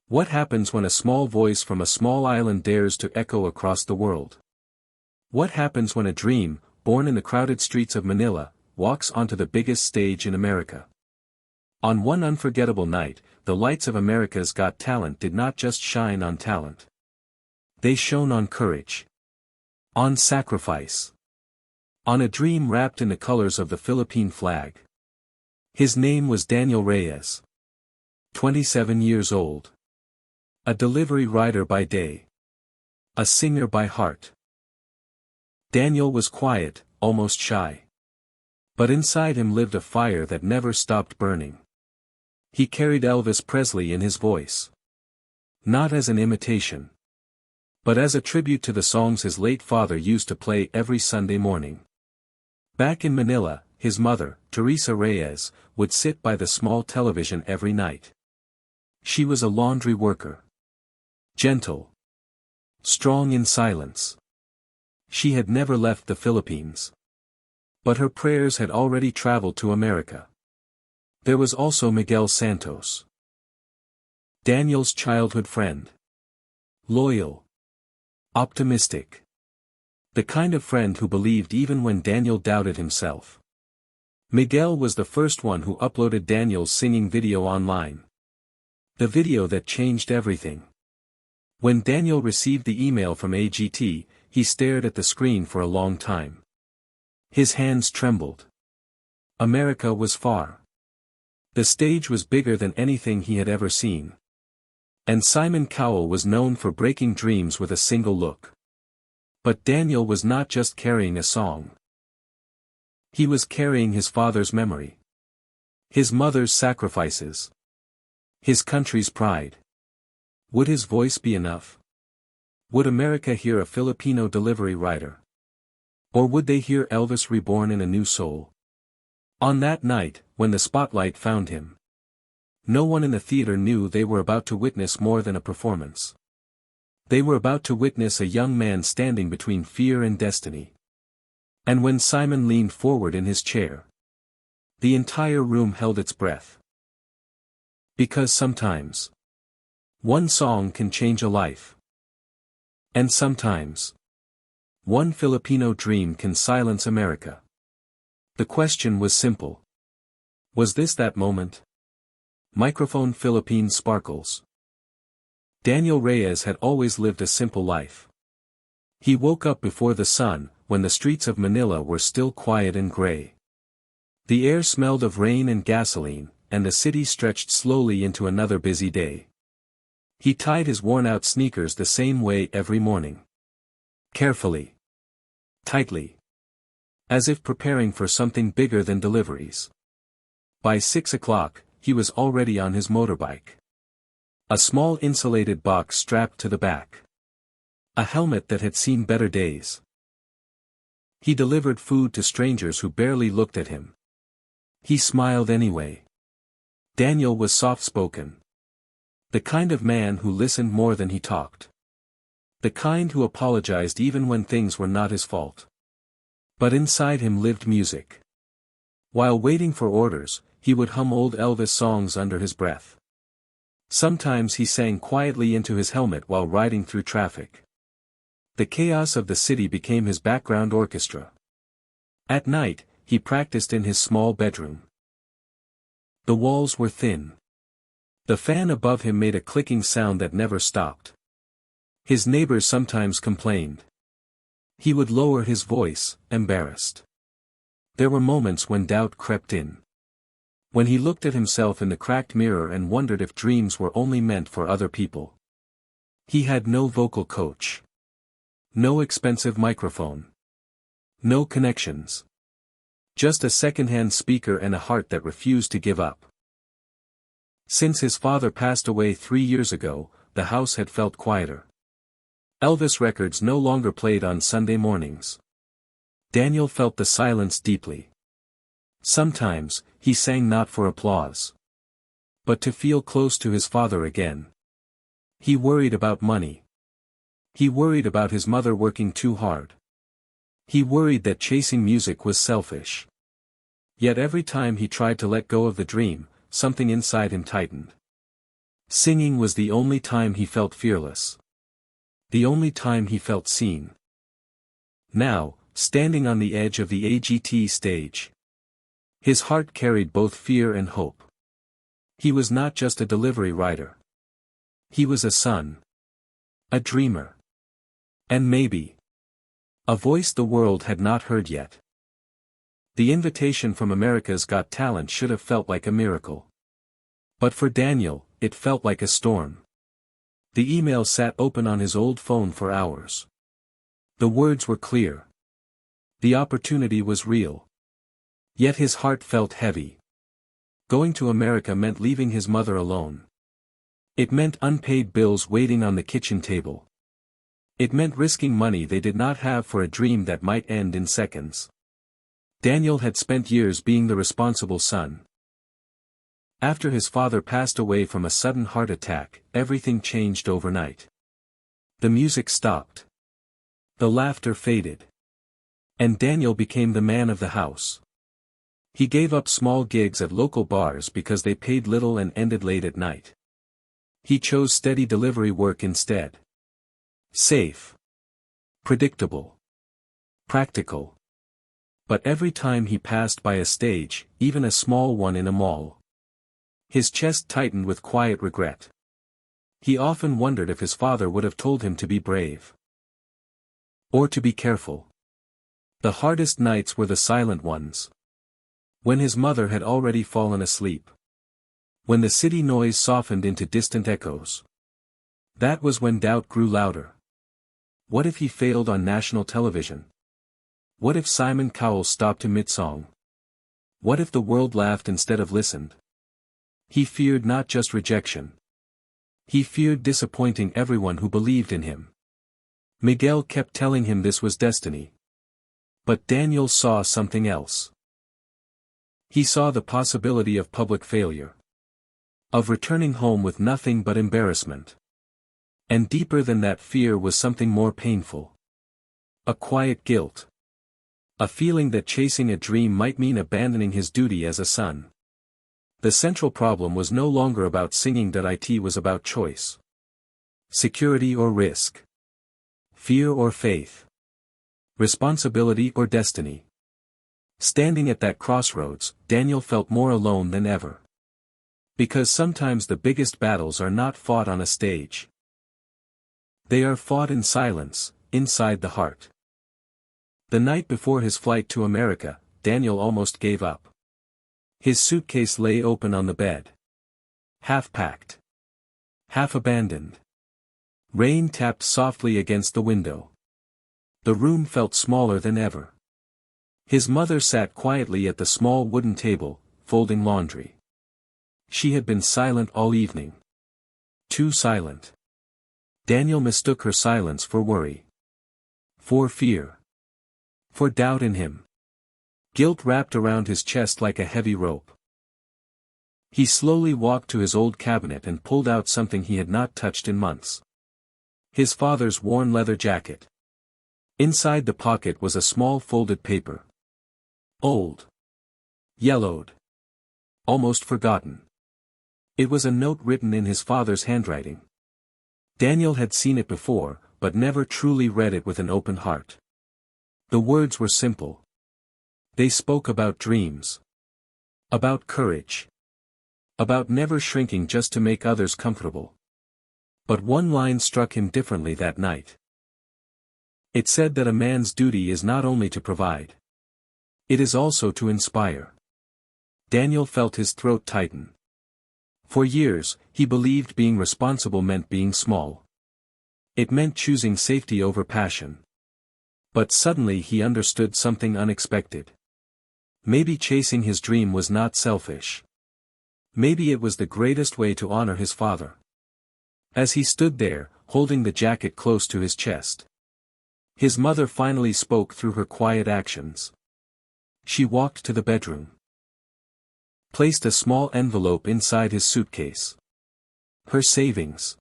What happens when a small voice from a small island dares to echo across the world? What happens when a dream, born in the crowded streets of Manila, walks onto the biggest stage in America? On one unforgettable night, the lights of America's Got Talent did not just shine on talent. They shone on courage. On sacrifice. On a dream wrapped in the colors of the Philippine flag. His name was Daniel Reyes. 27 years old. A delivery rider by day. A singer by heart. Daniel was quiet, almost shy. But inside him lived a fire that never stopped burning. He carried Elvis Presley in his voice. Not as an imitation, but as a tribute to the songs his late father used to play every Sunday morning. Back in Manila, his mother, Teresa Reyes, would sit by the small television every night. She was a laundry worker. Gentle. Strong in silence. She had never left the Philippines. But her prayers had already traveled to America. There was also Miguel Santos. Daniel's childhood friend. Loyal. Optimistic. The kind of friend who believed even when Daniel doubted himself. Miguel was the first one who uploaded Daniel's singing video online. The video that changed everything. When Daniel received the email from AGT, he stared at the screen for a long time. His hands trembled. America was far. The stage was bigger than anything he had ever seen. And Simon Cowell was known for breaking dreams with a single look. But Daniel was not just carrying a song. He was carrying his father's memory. His mother's sacrifices. His country's pride. Would his voice be enough? Would America hear a Filipino delivery rider? Or would they hear Elvis reborn in a new soul? On that night, when the spotlight found him, no one in the theater knew they were about to witness more than a performance. They were about to witness a young man standing between fear and destiny. And when Simon leaned forward in his chair, the entire room held its breath. Because sometimes, one song can change a life. And sometimes, one Filipino dream can silence America. The question was simple. Was this that moment? Microphone Philippine Sparkles. Daniel Reyes had always lived a simple life. He woke up before the sun, when the streets of Manila were still quiet and gray. The air smelled of rain and gasoline, and the city stretched slowly into another busy day. He tied his worn-out sneakers the same way every morning. Carefully. Tightly. As if preparing for something bigger than deliveries. By 6 o'clock, he was already on his motorbike. A small insulated box strapped to the back. A helmet that had seen better days. He delivered food to strangers who barely looked at him. He smiled anyway. Daniel was soft-spoken. The kind of man who listened more than he talked. The kind who apologized even when things were not his fault. But inside him lived music. While waiting for orders, he would hum old Elvis songs under his breath. Sometimes he sang quietly into his helmet while riding through traffic. The chaos of the city became his background orchestra. At night, he practiced in his small bedroom. The walls were thin. The fan above him made a clicking sound that never stopped. His neighbors sometimes complained. He would lower his voice, embarrassed. There were moments when doubt crept in. When he looked at himself in the cracked mirror and wondered if dreams were only meant for other people. He had no vocal coach. No expensive microphone. No connections. Just a second-hand speaker and a heart that refused to give up. Since his father passed away 3 years ago, the house had felt quieter. Elvis records no longer played on Sunday mornings. Daniel felt the silence deeply. Sometimes, he sang not for applause, but to feel close to his father again. He worried about money. He worried about his mother working too hard. He worried that chasing music was selfish. Yet every time he tried to let go of the dream, something inside him tightened. Singing was the only time he felt fearless. The only time he felt seen. Now, standing on the edge of the AGT stage. His heart carried both fear and hope. He was not just a delivery rider. He was a son. A dreamer. And maybe a voice the world had not heard yet. The invitation from America's Got Talent should have felt like a miracle. But for Daniel, it felt like a storm. The email sat open on his old phone for hours. The words were clear. The opportunity was real. Yet his heart felt heavy. Going to America meant leaving his mother alone. It meant unpaid bills waiting on the kitchen table. It meant risking money they did not have for a dream that might end in seconds. Daniel had spent years being the responsible son. After his father passed away from a sudden heart attack, everything changed overnight. The music stopped. The laughter faded. And Daniel became the man of the house. He gave up small gigs at local bars because they paid little and ended late at night. He chose steady delivery work instead. Safe. Predictable. Practical. But every time he passed by a stage, even a small one in a mall, his chest tightened with quiet regret. He often wondered if his father would have told him to be brave. Or to be careful. The hardest nights were the silent ones. When his mother had already fallen asleep. When the city noise softened into distant echoes. That was when doubt grew louder. What if he failed on national television? What if Simon Cowell stopped him mid-song? What if the world laughed instead of listened? He feared not just rejection. He feared disappointing everyone who believed in him. Miguel kept telling him this was destiny. But Daniel saw something else. He saw the possibility of public failure. Of returning home with nothing but embarrassment. And deeper than that fear was something more painful. A quiet guilt. A feeling that chasing a dream might mean abandoning his duty as a son. The central problem was no longer about singing. It was about choice. Security or risk. Fear or faith. Responsibility or destiny. Standing at that crossroads, Daniel felt more alone than ever. Because sometimes the biggest battles are not fought on a stage. They are fought in silence, inside the heart. The night before his flight to America, Daniel almost gave up. His suitcase lay open on the bed. Half packed. Half abandoned. Rain tapped softly against the window. The room felt smaller than ever. His mother sat quietly at the small wooden table, folding laundry. She had been silent all evening. Too silent. Daniel mistook her silence for worry. For fear. For doubt in him. Guilt wrapped around his chest like a heavy rope. He slowly walked to his old cabinet and pulled out something he had not touched in months. His father's worn leather jacket. Inside the pocket was a small folded paper. Old. Yellowed. Almost forgotten. It was a note written in his father's handwriting. Daniel had seen it before, but never truly read it with an open heart. The words were simple. They spoke about dreams. About courage. About never shrinking just to make others comfortable. But one line struck him differently that night. It said that a man's duty is not only to provide. It is also to inspire. Daniel felt his throat tighten. For years, he believed being responsible meant being small. It meant choosing safety over passion. But suddenly he understood something unexpected. Maybe chasing his dream was not selfish. Maybe it was the greatest way to honor his father. As he stood there, holding the jacket close to his chest, his mother finally spoke through her quiet actions. She walked to the bedroom. Placed a small envelope inside his suitcase. Her savings.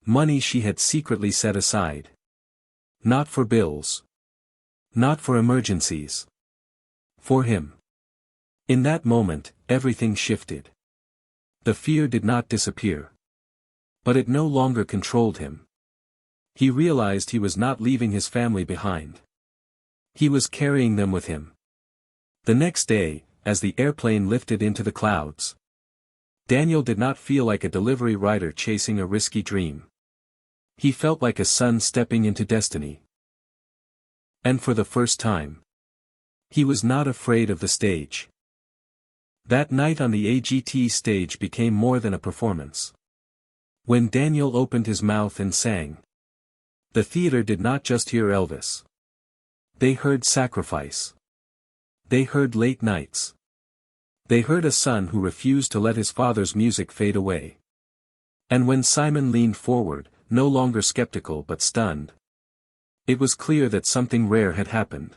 Money she had secretly set aside. Not for bills. Not for emergencies. For him. In that moment, everything shifted. The fear did not disappear. But it no longer controlled him. He realized he was not leaving his family behind. He was carrying them with him. The next day, as the airplane lifted into the clouds, Daniel did not feel like a delivery rider chasing a risky dream. He felt like a son stepping into destiny. And for the first time, he was not afraid of the stage. That night on the AGT stage became more than a performance. When Daniel opened his mouth and sang, the theater did not just hear Elvis. They heard sacrifice. They heard late nights. They heard a son who refused to let his father's music fade away. And when Simon leaned forward, no longer skeptical but stunned, it was clear that something rare had happened.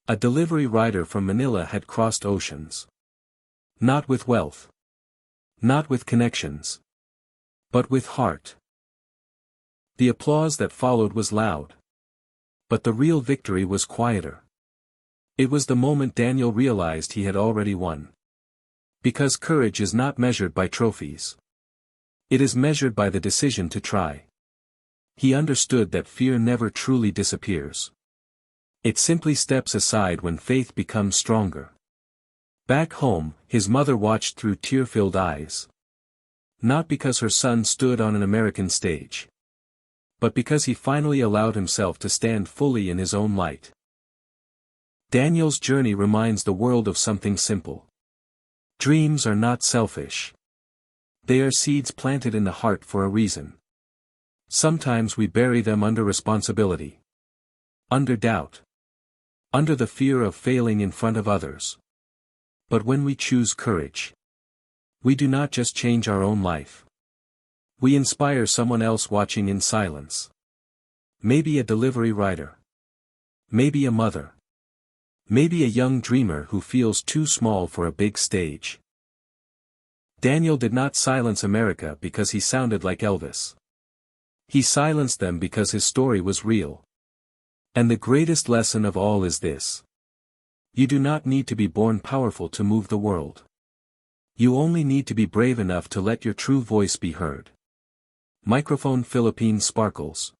A delivery rider from Manila had crossed oceans. Not with wealth. Not with connections. But with heart. The applause that followed was loud. But the real victory was quieter. It was the moment Daniel realized he had already won. Because courage is not measured by trophies. It is measured by the decision to try. He understood that fear never truly disappears. It simply steps aside when faith becomes stronger. Back home, his mother watched through tear-filled eyes. Not because her son stood on an American stage, but because he finally allowed himself to stand fully in his own light. Daniel's journey reminds the world of something simple. Dreams are not selfish. They are seeds planted in the heart for a reason. Sometimes we bury them under responsibility. Under doubt. Under the fear of failing in front of others. But when we choose courage, we do not just change our own life. We inspire someone else watching in silence. Maybe a delivery rider. Maybe a mother. Maybe a young dreamer who feels too small for a big stage. Daniel did not silence America because he sounded like Elvis. He silenced them because his story was real. And the greatest lesson of all is this. You do not need to be born powerful to move the world. You only need to be brave enough to let your true voice be heard. Microphone Philippine Sparkles.